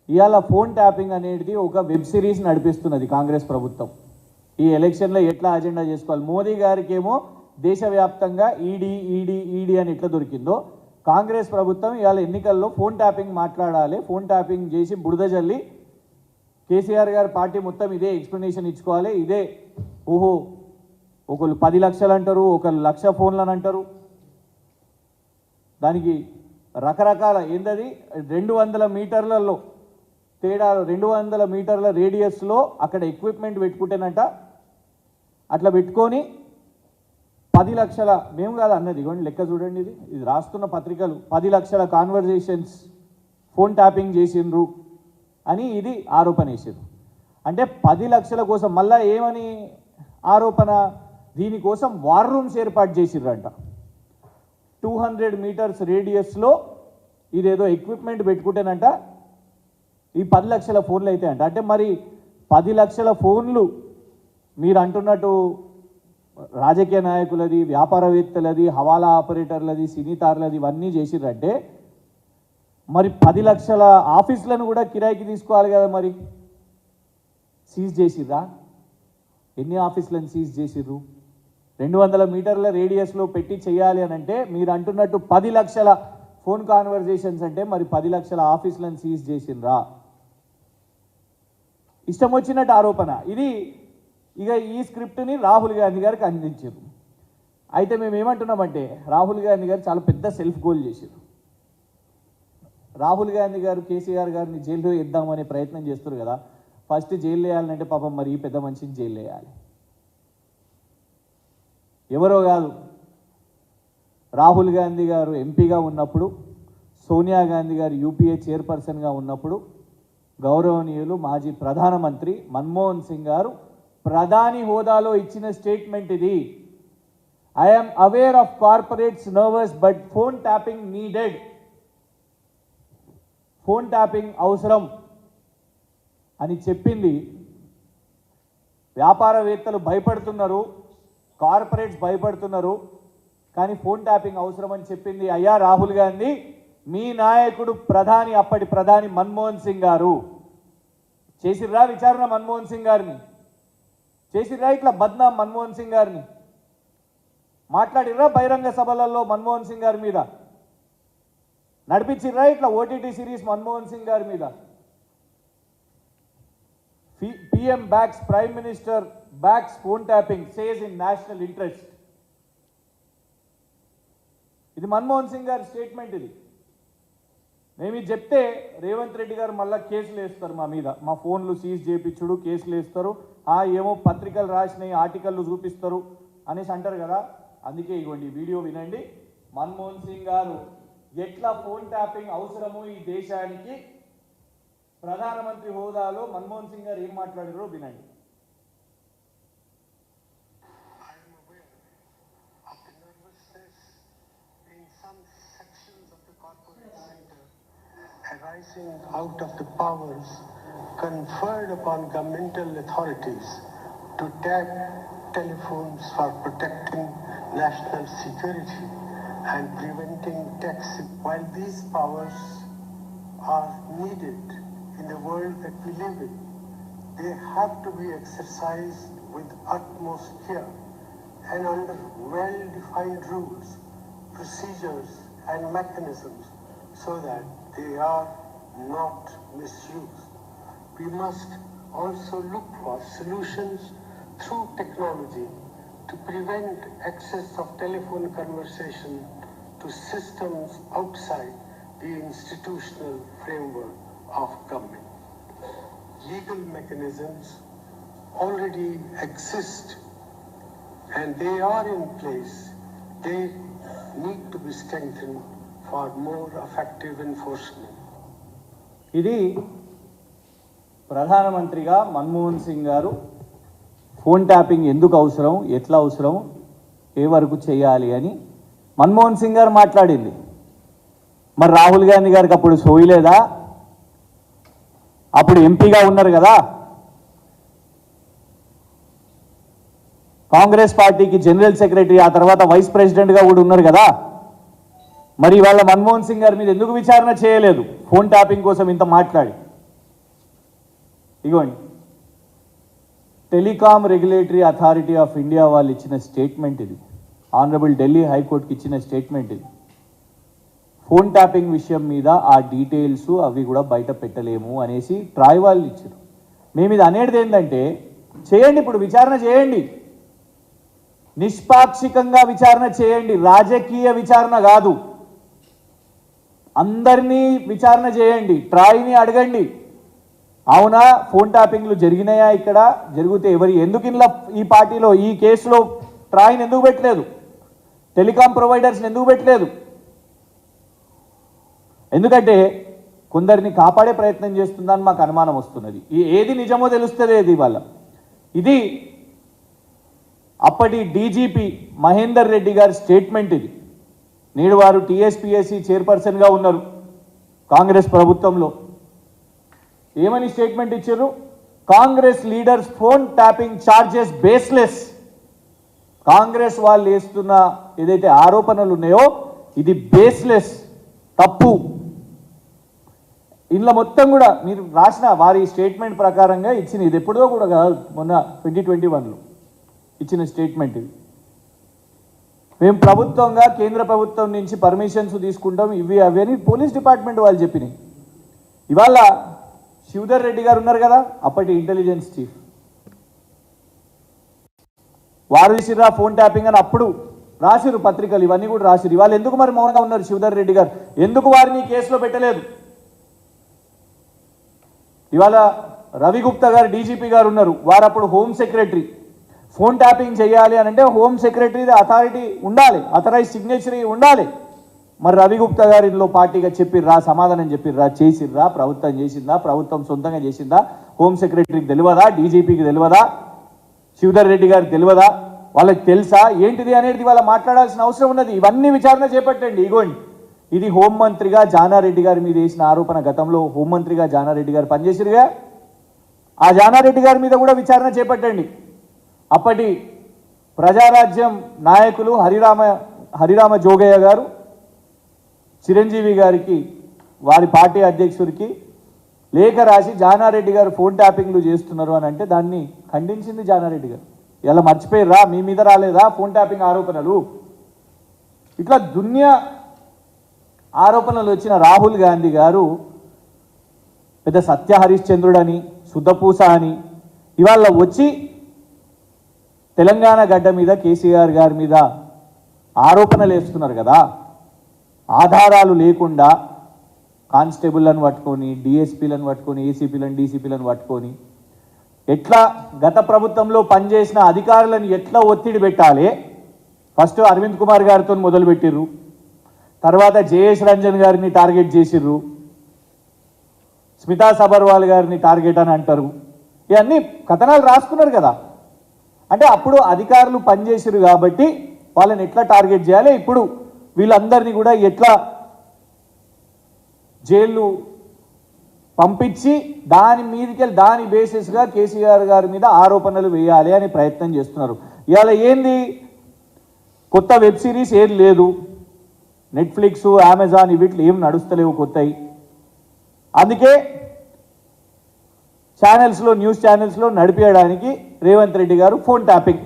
ఇవాళ phone tapping అనేది ఒక వెబ్ సిరీస్ నడిపిస్తున్నది కాంగ్రెస్ ప్రభుత్వం. ఈ ఎలక్షన్లో ఎట్లా అజెండా చేసుకోవాలి, మోదీ గారికి ఏమో దేశవ్యాప్తంగా ఈడీ అని ఎట్లా దొరికిందో, కాంగ్రెస్ ప్రభుత్వం ఇవాళ ఎన్నికల్లో ఫోన్ ట్యాపింగ్ మాట్లాడాలి, ఫోన్ ట్యాపింగ్ చేసి బురద జల్లి కేసీఆర్ గారి పార్టీ మొత్తం ఇదే ఎక్స్ప్లెనేషన్ ఇచ్చుకోవాలి. ఇదే ఓహో ఒకళ్ళు 10 లక్షలు అంటారు, ఒకళ్ళు 1,00,000 ఫోన్లను అంటారు. దానికి రకరకాల ఏంటది 200 మీటర్లలో తేడా, 200 మీటర్ల రేడియస్లో అక్కడ ఎక్విప్మెంట్ పెట్టుకుంటేనంట, అట్లా పెట్టుకొని 10 లక్షల, మేము కాదు అన్నది, ఇవ్వండి లెక్క చూడండి, ఇది రాస్తున్న పత్రికలు, 10 లక్షల కాన్వర్జేషన్స్ ఫోన్ ట్యాపింగ్ చేసిండ్రు అని ఇది ఆరోపణ వేసారు. అంటే 10 లక్షల కోసం మళ్ళా ఏమని ఆరోపణ, దీనికోసం వార్ రూమ్స్ ఏర్పాటు చేసిర్రంట. 200 మీటర్స్ రేడియస్లో ఇదేదో ఎక్విప్మెంట్ పెట్టుకుంటేనంట ఈ 10 లక్షల ఫోన్లు అయితే అంట. అంటే మరి 10 లక్షల ఫోన్లు మీరు అంటున్నట్టు రాజకీయ నాయకులది, వ్యాపారవేత్తలది, హవాలా ఆపరేటర్లది, సినీతార్లది ఇవన్నీ చేసిర్రంటే మరి 10 లక్షల ఆఫీసులను కూడా కిరాయికి తీసుకోవాలి కదా, మరి సీజ్ చేసిర్రా? ఎన్ని ఆఫీసులను సీజ్ చేసిర్రు? 200 మీటర్ల రేడియస్లో పెట్టి చేయాలి అని అంటే మీరు అంటున్నట్టు 10 లక్షల ఫోన్ కాన్వర్జేషన్స్ అంటే మరి 10 లక్షల ఆఫీసులను సీజ్ చేసిండ్రా? ఇష్టం వచ్చినట్టు ఆరోపణ ఇది. ఇక ఈ స్క్రిప్ట్ని రాహుల్ గాంధీ గారికి అందించారు. అయితే మేము ఏమంటున్నామంటే రాహుల్ గాంధీ గారు చాలా పెద్ద సెల్ఫ్ గోల్ చేశారు. రాహుల్ గాంధీ గారు కేసీఆర్ గారిని జైల్లో వేద్దామనే ప్రయత్నం చేస్తారు కదా. ఫస్ట్ జైలు వేయాలంటే పాపం మరి ఈ పెద్ద మనిషిని జైలు వేయాలి. ఎవరో కాదు, రాహుల్ గాంధీ గారు ఎంపీగా ఉన్నప్పుడు, సోనియా గాంధీ గారు యూపీఏ చైర్పర్సన్గా ఉన్నప్పుడు, గౌరవనీయులు మాజీ ప్రధానమంత్రి మన్మోహన్ సింగ్ గారు ప్రధాని హోదాలో ఇచ్చిన స్టేట్మెంట్ ఇది. I'm aware of corporates nervous but phone tapping needed. Phone tapping అవసరం అని చెప్పింది. వ్యాపారవేత్తలు భయపడుతున్నారు, కార్పొరేట్స్ భయపడుతున్నారు, కానీ ఫోన్ ట్యాపింగ్ అవసరం అని చెప్పింది అయ్యా రాహుల్ గాంధీ, మీ నాయకుడు ప్రధాని, అప్పటి ప్రధాని మన్మోహన్ సింగ్ గారు. చేసిర్రా విచారణ మన్మోహన్ సింగ్ గారిని? చేసిర్రా ఇట్లా బద్నాం మన్మోహన్ సింగ్ గారిని? మాట్లాడిర్రా బహిరంగ సభలలో మన్మోహన్ సింగ్ గారి మీద? నడిపించిర్రా ఇట్లా ఓటీటీ సిరీస్ మన్మోహన్ సింగ్ గారి మీద? PM backs Prime Minister backs phone tapping, says in national interest. ఇది మన్మోహన్ సింగ్ గారి స్టేట్మెంట్. ఇది మేము ఇది చెప్తే రేవంత్ రెడ్డి గారు మళ్ళీ కేసులు వేస్తారు మా మీద, మా ఫోన్లు సీజ్ చేయించుడు కేసులు వేస్తారు, ఏమో పత్రికలు రాసినాయి ఆర్టికల్లు చూపిస్తారు అనేసి అంటారు కదా. అందుకే ఇవ్వండి వీడియో వినండి. మన్మోహన్ సింగ్ గారు ఎట్లా ఫోన్ ట్యాపింగ్ అవసరమో ఈ దేశానికి ప్రధానమంత్రి హోదాలో మన్మోహన్ సింగ్ గారు ఏం మాట్లాడారో వినండి. Arising out of the powers conferred upon governmental authorities to tap telephones for protecting national security and preventing tax. While these powers are needed in the world that we live in, they have to be exercised with utmost care and under well-defined rules, procedures and mechanisms so that they are not misused. We must also look for solutions through technology to prevent access of telephone conversation to systems outside the institutional framework of government. Legal mechanisms already exist and they are in place. They need to be strengthened for more effective enforcement. ఇది ప్రధానమంత్రిగా మన్మోహన్ సింగ్ గారు phone tapping ఎందుకు అవసరం, ఎట్లా అవసరం, ఏ వరకు చేయాలి అని మన్మోహన్ సింగ్ గారు మాట్లాడింది. మరి రాహుల్ గాంధీ గారికి అప్పుడు సోయలేదా? అప్పుడు ఎంపీగా ఉన్నారు కదా, కాంగ్రెస్ పార్టీకి జనరల్ సెక్రటరీ, ఆ తర్వాత వైస్ ప్రెసిడెంట్గా కూడా ఉన్నారు కదా. మరి ఇవాళ మన్మోహన్ సింగ్ గారి మీద ఎందుకు విచారణ చేయలేదు? ఫోన్ ట్యాపింగ్ కోసం ఇంత మాట్లాడి ఇగోండి, telecom regulatory authority of India వాళ్ళు ఇచ్చిన స్టేట్మెంట్ ఇది. ఆనరబుల్ ఢిల్లీ హైకోర్టుకి ఇచ్చిన స్టేట్మెంట్ ఇది. ఫోన్ ట్యాపింగ్ విషయం మీద ఆ డీటెయిల్స్ అవి కూడా బయట పెట్టలేము అనేసి ట్రాయ్ వాళ్ళు ఇచ్చారు. మేము ఇది అనేది ఏంటంటే, చేయండి, ఇప్పుడు విచారణ చేయండి, నిష్పాక్షికంగా విచారణ చేయండి, రాజకీయ విచారణ కాదు. అందరినీ విచారణ చేయండి, ట్రాయ్ని అడగండి, అవునా ఫోన్ ట్యాపింగ్లు జరిగినాయా, ఇక్కడ జరిగితే ఎందుకు ఇలా ఈ పార్టీలో ఈ కేసులో ట్రాయ్ని ఎందుకు పెట్టలేదు, టెలికాం ప్రొవైడర్స్ని ఎందుకు పెట్టలేదు? ఎందుకంటే కొందరిని కాపాడే ప్రయత్నం చేస్తుందని మాకు అనుమానం వస్తున్నది. ఏది నిజమో తెలుస్తుంది ఇది వాళ్ళ. ఇది అప్పటి డీజీపీ మహేందర్ రెడ్డి గారి స్టేట్మెంట్ ఇది. నేడు వారు టీఎస్పీఎస్సీ చైర్పర్సన్గా ఉన్నారు కాంగ్రెస్ ప్రభుత్వంలో. ఏమని స్టేట్మెంట్ ఇచ్చారు? Congress leaders phone tapping charges baseless. Congress వాళ్ళు వేస్తున్న ఏదైతే ఆరోపణలు ఉన్నాయో ఇది బేస్లెస్, తప్పు. ఇందులో మొత్తం కూడా మీరు రాసిన వారి స్టేట్మెంట్ ప్రకారంగా ఇచ్చిన, ఇది ఎప్పుడో కూడా కాదు, మొన్న 2021లో ఇచ్చిన స్టేట్మెంట్ ఇది. మేము ప్రభుత్వంగా కేంద్ర ప్రభుత్వం నుంచి పర్మిషన్స్ తీసుకుంటాం, ఇవి అవి అని పోలీస్ డిపార్ట్మెంట్ వాళ్ళు చెప్పినాయి. ఇవాళ శివధర్ రెడ్డి గారు ఉన్నారు కదా, అప్పటి ఇంటెలిజెన్స్ చీఫ్, వారు చేసిర్రా ఫోన్ ట్యాపింగ్ అని అప్పుడు రాసిరు పత్రికలు, ఇవన్నీ కూడా రాసిరు. ఇవాళ ఎందుకు మరి మౌనంగా ఉన్నారు శివధర్ రెడ్డి గారు? ఎందుకు వారిని కేసులో పెట్టలేదు? ఇవాళ రవి గుప్తా గారు డీజీపీ గారు ఉన్నారు, వారు అప్పుడు హోమ్ సెక్రటరీ. ఫోన్ ట్యాపింగ్ చేయాలి అని అంటే హోమ్ సెక్రటరీ అథారిటీ ఉండాలి, అథరైజ్ సిగ్నేచరీ ఉండాలి. మరి రవి గుప్తా గారు ఇందులో పార్టీగా చెప్పిర్రా, సమాధానం చెప్పిర్రా, చేసిర్రా, ప్రభుత్వం చేసిందా, ప్రభుత్వం సొంతంగా చేసిందా, హోమ్ సెక్రటరీకి తెలియదా, డీజీపీకి తెలియదా, శివధర్ రెడ్డి గారికి తెలియదా, వాళ్ళకి తెలుసా ఏంటిది అనేది వాళ్ళ మాట్లాడాల్సిన అవసరం ఉన్నది. ఇవన్నీ విచారణ చేపట్టండి. ఇగోండి, ఇది హోంమంత్రిగా జానారెడ్డి గారి మీద వేసిన ఆరోపణ. గతంలో హోంమంత్రిగా జానారెడ్డి గారు పనిచేసిరుగా, ఆ జానారెడ్డి గారి మీద కూడా విచారణ చేపట్టండి. అప్పటి ప్రజారాజ్యం నాయకులు హరిరామ జోగయ్య గారు చిరంజీవి గారికి, వారి పార్టీ అధ్యక్షుడికి లేఖ రాసి జానారెడ్డి గారు ఫోన్ ట్యాపింగ్లు చేస్తున్నారు అని అంటే దాన్ని ఖండించింది జానారెడ్డి గారు. ఇలా మర్చిపోయిర్రా, మీ మీద రాలేదా ఫోన్ ట్యాపింగ్ ఆరోపణలు? ఇట్లా దునియా ఆరోపణలు వచ్చిన రాహుల్ గాంధీ గారు పెద్ద సత్య హరిశ్చంద్రుడని, శుద్ధపూస అని ఇవాళ వచ్చి తెలంగాణ గడ్డ మీద కేసీఆర్ గారి మీద ఆరోపణలు వేస్తున్నారు కదా. ఆధారాలు లేకుండా కానిస్టేబుల్లను పట్టుకొని, డిఎస్పీలను పట్టుకొని, ఏసీపీలను, డీసీపీలను పట్టుకొని ఎట్లా గత ప్రభుత్వంలో పనిచేసిన అధికారులను ఎట్లా ఒత్తిడి పెట్టాలి? ఫస్ట్ అరవింద్ కుమార్ గారితో మొదలుపెట్టిర్రు, తర్వాత జయేష్ రంజన్ గారిని టార్గెట్ చేసిర్రు, స్మితా సబర్వాల్ గారిని టార్గెట్ అని అంటారు. ఇవన్నీ కథనాలు రాసుకున్నారు కదా. అంటే అప్పుడు అధికారులు పనిచేసారు కాబట్టి వాళ్ళని ఎట్లా టార్గెట్ చేయాలి, ఇప్పుడు వీళ్ళందరినీ కూడా ఎట్లా జైలు పంపించి దాని మీదకి దాని బేసిస్గా కేసీఆర్ గారి మీద ఆరోపణలు వేయాలి అని ప్రయత్నం చేస్తున్నారు. ఇవాళ ఏంది, కొత్త వెబ్ సిరీస్ ఏం లేదు, నెట్ఫ్లిక్స్, అమెజాన్ వీటిలో ఏం నడుస్తలేవు కొత్తవి. అందుకే ఛానల్స్లో, న్యూస్ ఛానల్స్లో నడిపేయడానికి రేవంత్ రెడ్డి గారు ఫోన్ ట్యాపింగ్